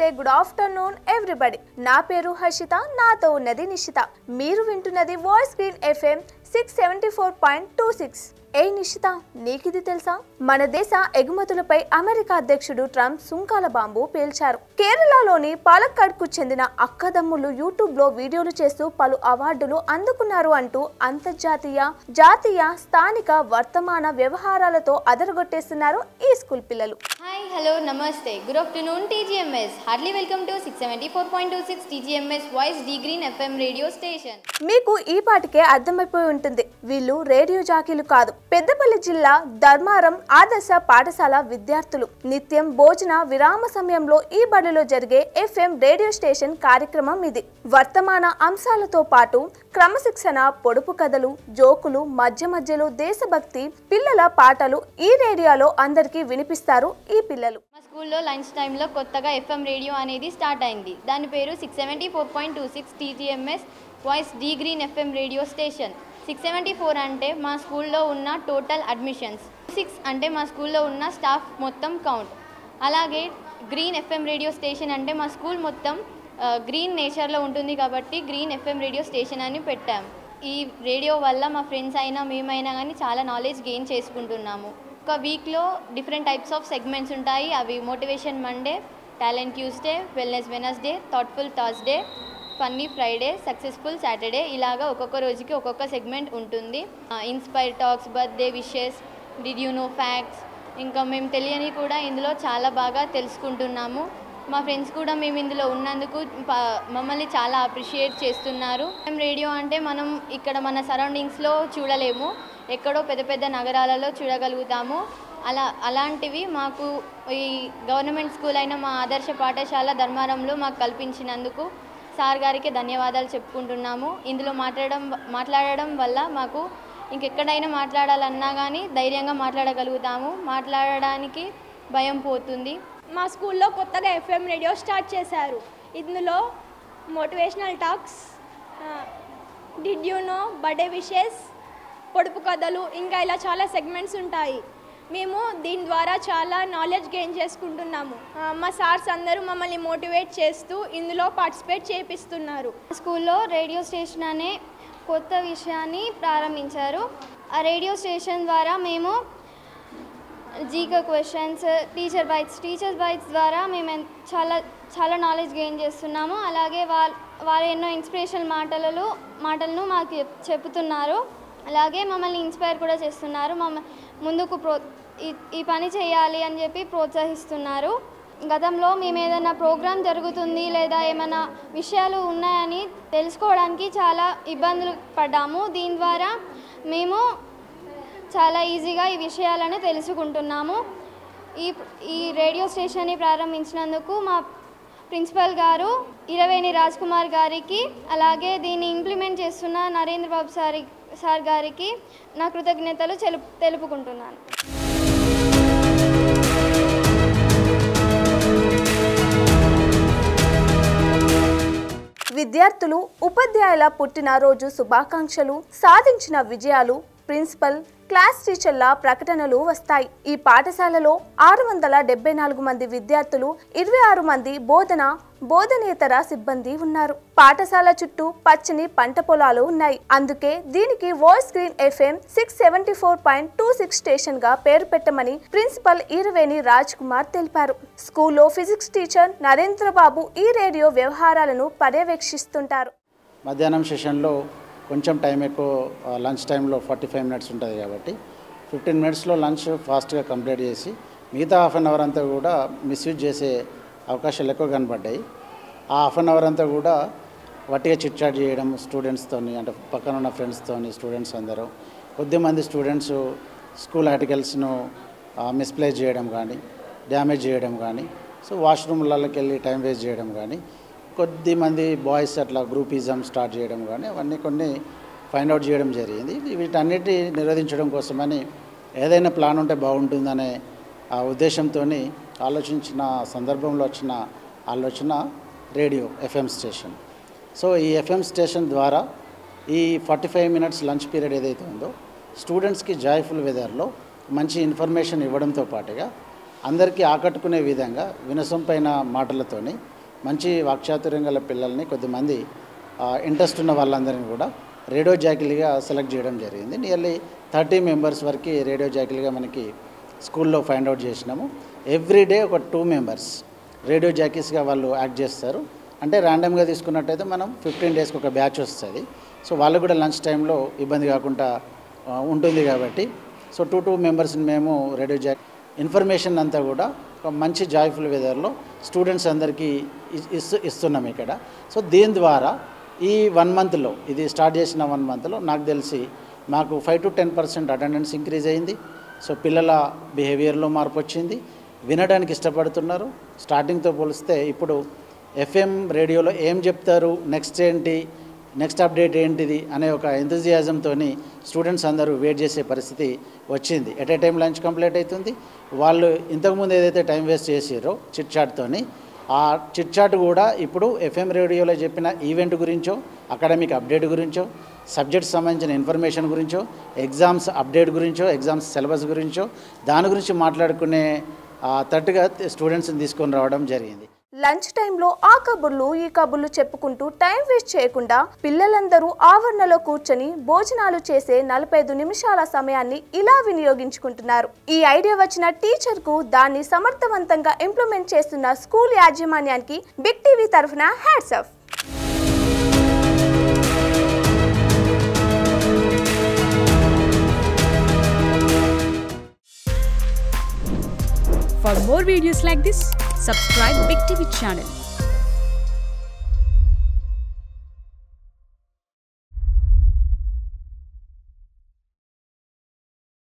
నమస్తే good afternoon everybody. నా పేరు హర్షిత, నాతో ఉన్నది నిషిత. మీరు వింటున్నది వాయిస్ గ్రీన్ FM 674.26. ఏ నిషిత, నీకిది తెలుసా? మన దేశ ఎగుమతులపై అమెరికా అధ్యక్షుడు ట్రంప్ సుంకాల బాంబు పేల్చారు. కేరళలోని పాలక్కడ్కు చెందిన అక్కదమ్ములు యూట్యూబ్ లో వీడియోలు చేస్తూ పలు అవార్డులు అందుకున్నారు అంటూ అంతర్జాతీయ, జాతీయ, స్థానిక వర్తమాన వ్యవహారాలతో అదరగొట్టేస్తున్నారు ఈ స్కూల్ పిల్లలు. హాయ్, హలో, నమస్తే, good afternoon TGMS. Heartly welcome to 674.26 TGMS voice the green FM radio station. మీకు ఈ పాటికే అర్థమైపోయి ఉంటుంది, వీళ్ళు రేడియో జాకీలు కాదు, పెద్దపల్లి జిల్లా ధర్మారం ఆదర్శ పాఠశాల విద్యార్థులు. నిత్యం భోజన విరామ సమయంలో ఈ బడిలో జరిగే FM రేడియో స్టేషన్ కార్యక్రమం ఇది. వర్తమాన అంశాలతో పాటు క్రమశిక్షణ, పొడుపు కథలు, జోకులు, మధ్య మధ్యలో దేశభక్తి, పిల్లల పాటలు ఈ రేడియోలో అందరికీ వినిపిస్తారు ఈ పిల్లలు. మా స్కూల్లో లంచ్ టైంలో కొత్తగా FM రేడియో అనేది స్టార్ట్ అయింది. దాని పేరు 674.26 TGMS voice the green FM radio station. 674 అంటే మా స్కూల్లో ఉన్న టోటల్ అడ్మిషన్స్, 6 అంటే మా స్కూల్లో ఉన్న స్టాఫ్ మొత్తం కౌంట్. అలాగే గ్రీన్ FM రేడియో స్టేషన్ అంటే మా స్కూల్ మొత్తం గ్రీన్ నేచర్లో ఉంటుంది కాబట్టి గ్రీన్ FM రేడియో స్టేషన్ అని పెట్టాం. ఈ రేడియో వల్ల మా ఫ్రెండ్స్ అయినా మేమైనా కానీ చాలా నాలెడ్జ్ గెయిన్ చేసుకుంటున్నాము. ఒక వీక్లో డిఫరెంట్ టైప్స్ ఆఫ్ సెగ్మెంట్స్ ఉంటాయి. అవి motivation Monday, talent Tuesday, wellness Wednesday, thoughtful Thursday, funny Friday, successful Saturday, ఇలాగా ఒక్కొక్క రోజుకి ఒక్కొక్క సెగ్మెంట్ ఉంటుంది. Inspire talks, birthday wishes, did you know facts, ఇంకా మేము తెలియని కూడా ఇందులో చాలా బాగా తెలుసుకుంటున్నాము. మా ఫ్రెండ్స్ కూడా మేము ఇందులో ఉన్నందుకు మమ్మల్ని చాలా అప్రిషియేట్ చేస్తున్నారు. రేడియో అంటే మనం ఇక్కడ మన సరౌండింగ్స్లో చూడలేము, ఎక్కడో పెద్ద పెద్ద నగరాలలో చూడగలుగుతాము. అలాంటివి మాకు ఈ గవర్నమెంట్ స్కూల్ అయిన మా ఆదర్శ పాఠశాల ధర్మారంలో మాకు కల్పించినందుకు సార్ గారికి ధన్యవాదాలు చెప్పుకుంటున్నాము. ఇందులో మాట్లాడడం వల్ల మాకు ఇంకెక్కడైనా మాట్లాడాలన్నా కానీ ధైర్యంగా మాట్లాడగలుగుతాము, మాట్లాడడానికి భయం పోతుంది. మా స్కూల్లో కొత్తగా FM రేడియో స్టార్ట్ చేశారు. ఇందులో motivational talks, did you know, birthday wishes, పొడుపు కథలు, ఇంకా ఇలా చాలా సెగ్మెంట్స్ ఉంటాయి. మేము దీని ద్వారా చాలా నాలెడ్జ్ గెయిన్ చేసుకుంటున్నాము. మా సార్స్ అందరూ మమ్మల్ని మోటివేట్ చేస్తూ ఇందులో పార్టిసిపేట్ చేపిస్తున్నారు. స్కూల్లో రేడియో స్టేషన్ అనే కొత్త విషయాన్ని ప్రారంభించారు. ఆ రేడియో స్టేషన్ ద్వారా మేము జీకే క్వశ్చన్స్, టీచర్ బైట్స్ ద్వారా మేము చాలా నాలెడ్జ్ గెయిన్ చేస్తున్నాము. అలాగే వారు ఎన్నో ఇన్స్పిరేషనల్ మాటలను మాకు చెబుతున్నారు. అలాగే మమ్మల్ని ఇన్స్పైర్ కూడా చేస్తున్నారు. ముందుకు ఈ పని చేయాలి అని చెప్పి ప్రోత్సహిస్తున్నారు. గతంలో మేము ఏదైనా ప్రోగ్రాం జరుగుతుంది లేదా ఏమైనా విషయాలు ఉన్నాయని తెలుసుకోవడానికి చాలా ఇబ్బందులు పడ్డాము. దీని ద్వారా మేము చాలా ఈజీగా ఈ విషయాలను తెలుసుకుంటున్నాము. ఈ రేడియో స్టేషన్ని ప్రారంభించినందుకు మా ప్రిన్సిపల్ గారు ఇరవేణి రాజ్ కుమార్ గారికి, అలాగే దీన్ని ఇంప్లిమెంట్ చేస్తున్న నరేంద్ర బాబు సార్ గారికి నా కృతజ్ఞతలు తెలుపుకుంటున్నాను. విద్యార్థులు, ఉపాధ్యాయుల పుట్టినరోజు శుభాకాంక్షలు, సాధించిన విజయాలు, ప్రిన్సిపల్, క్లాస్ టీచర్ల ప్రకటనలు వస్తాయి. ఈ పాఠశాలలో 674 మంది విద్యార్థులు, 26 మంది బోధనేతర సిబ్బంది ఉన్నారు. పాఠశాల చుట్టూ పచ్చని పంట పొలాలు ఉన్నాయి. అందుకే దీనికి వాయిస్ గ్రీన్ FM 674.26 స్టేషన్ గా పేరు పెట్టమని ప్రిన్సిపల్ ఇరవేణి రాజ్ కుమార్ తెలిపారు. స్కూల్లో ఫిజిక్స్ టీచర్ నరేంద్రబాబు ఈ రేడియో వ్యవహారాలను పర్యవేక్షిస్తుంటారు. మధ్యాహ్నం సెషన్లో కొంచెం టైం ఎక్కువ, లంచ్ టైంలో 45 మినిట్స్ ఉంటుంది కాబట్టి 15 మినిట్స్లో లంచ్ ఫాస్ట్గా కంప్లీట్ చేసి మిగతా హాఫ్ అన్ అవర్ అంతా కూడా మిస్యూజ్ చేసే అవకాశాలు ఎక్కువ కనబడ్డాయి. ఆ హాఫ్ అన్ అవర్ అంతా కూడా వట్టిగా చిట్ చాట్ చేయడం స్టూడెంట్స్తోని, అంటే పక్కన ఉన్న ఫ్రెండ్స్తోని, స్టూడెంట్స్ అందరూ కొద్దిమంది స్టూడెంట్స్ స్కూల్ ఆర్టికల్స్ను మిస్ప్లేస్ చేయడం కానీ, డ్యామేజ్ చేయడం కానీ, సో వాష్రూమ్లకి వెళ్ళి టైం వేస్ట్ చేయడం కానీ, కొద్దిమంది బాయ్స్ అట్లా గ్రూపిజం స్టార్ట్ చేయడం కానీ అవన్నీ కొన్ని ఫైండ్ అవుట్ చేయడం జరిగింది. వీటన్నిటి నిరోధించడం కోసమని ఏదైనా ప్లాన్ ఉంటే బాగుంటుందనే ఆ ఉద్దేశంతో ఆలోచించిన సందర్భంలో వచ్చిన ఆలోచన రేడియో FM స్టేషన్. సో ఈ FM స్టేషన్ ద్వారా ఈ 45 మినిట్స్ లంచ్ పీరియడ్ ఏదైతే ఉందో స్టూడెంట్స్కి జాయ్ఫుల్ వెదర్లో మంచి ఇన్ఫర్మేషన్ ఇవ్వడంతో పాటుగా అందరికీ ఆకట్టుకునే విధంగా వినసొంపైన మాటలతోని మంచి వాక్చాతుర్యం గల పిల్లల్ని కొద్దిమంది ఇంట్రెస్ట్ ఉన్న వాళ్ళందరినీ కూడా రేడియో జాకీలుగా సెలెక్ట్ చేయడం జరిగింది. నియర్లీ 30 మెంబర్స్ వరకు రేడియో జాకీలుగా మనకి స్కూల్లో ఫైండ్ అవుట్ చేసినాము. ఎవ్రీడే ఒక 2 మెంబర్స్ రేడియో జాకీస్గా వాళ్ళు యాక్ట్ చేస్తారు. అంటే ర్యాండమ్గా తీసుకున్నట్టయితే మనం 15 డేస్కి ఒక బ్యాచ్ వస్తుంది. సో వాళ్ళు కూడా లంచ్ టైంలో ఇబ్బంది కాకుండా ఉంటుంది కాబట్టి సో 2 మెంబర్స్ని మేము రేడియో జాకీ ఇన్ఫర్మేషన్ అంతా కూడా ఒక మంచి జాయ్ఫుల్ వెదర్లో స్టూడెంట్స్ అందరికీ ఇస్తున్నాం ఇక్కడ. సో దీని ద్వారా ఈ 1 మంత్లో ఇది స్టార్ట్ చేసిన 1 మంత్లో నాకు తెలిసి మాకు 5 to 10% అటెండెన్స్ ఇంక్రీజ్ అయింది. సో పిల్లల బిహేవియర్లో మార్పు వచ్చింది, వినడానికి ఇష్టపడుతున్నారు. స్టార్టింగ్తో పోలిస్తే ఇప్పుడు FM రేడియోలో ఏం చెప్తారు, నెక్స్ట్ ఏంటి, నెక్స్ట్ అప్డేట్ ఏంటిది అనే ఒక ఎంతజియాజంతో స్టూడెంట్స్ అందరూ వెయిట్ చేసే పరిస్థితి వచ్చింది. At a time lunch complete అవుతుంది. వాళ్ళు ఇంతకుముందు ఏదైతే టైం వేస్ట్ చేసారో చిట్ చాట్తోని ఆ చిట్ చాట్ కూడా ఇప్పుడు FM రేడియోలో చెప్పిన ఈవెంట్ గురించో, అకాడమిక్ అప్డేట్ గురించో, సబ్జెక్ట్ సంబంధించిన ఇన్ఫర్మేషన్ గురించో, ఎగ్జామ్స్ అప్డేట్ గురించో, ఎగ్జామ్స్ సిలబస్ గురించో దాని గురించి మాట్లాడుకునే తట్టుగా స్టూడెంట్స్ని తీసుకొని రావడం జరిగింది. లంచ్ టైంలో ఆ కబుర్లు ఈ కబుర్లు చెప్పుకుంటూ టైం వేస్ట్ చేయకుండా పిల్లలందరూ ఆవరణలో కూర్చొని భోజనాలు చేసే 45 నిమిషాల సమయాన్ని ఇలా వినియోగించుకుంటున్నారు. ఈ ఐడియా వచ్చిన టీచర్కు దాన్ని సమర్థవంతంగా ఇంప్లిమెంట్ చేస్తున్న స్కూల్ యాజమాన్యానికి బిగ్ టీవీ తరఫున hats off. For more videos like this, subscribe Big TV channel.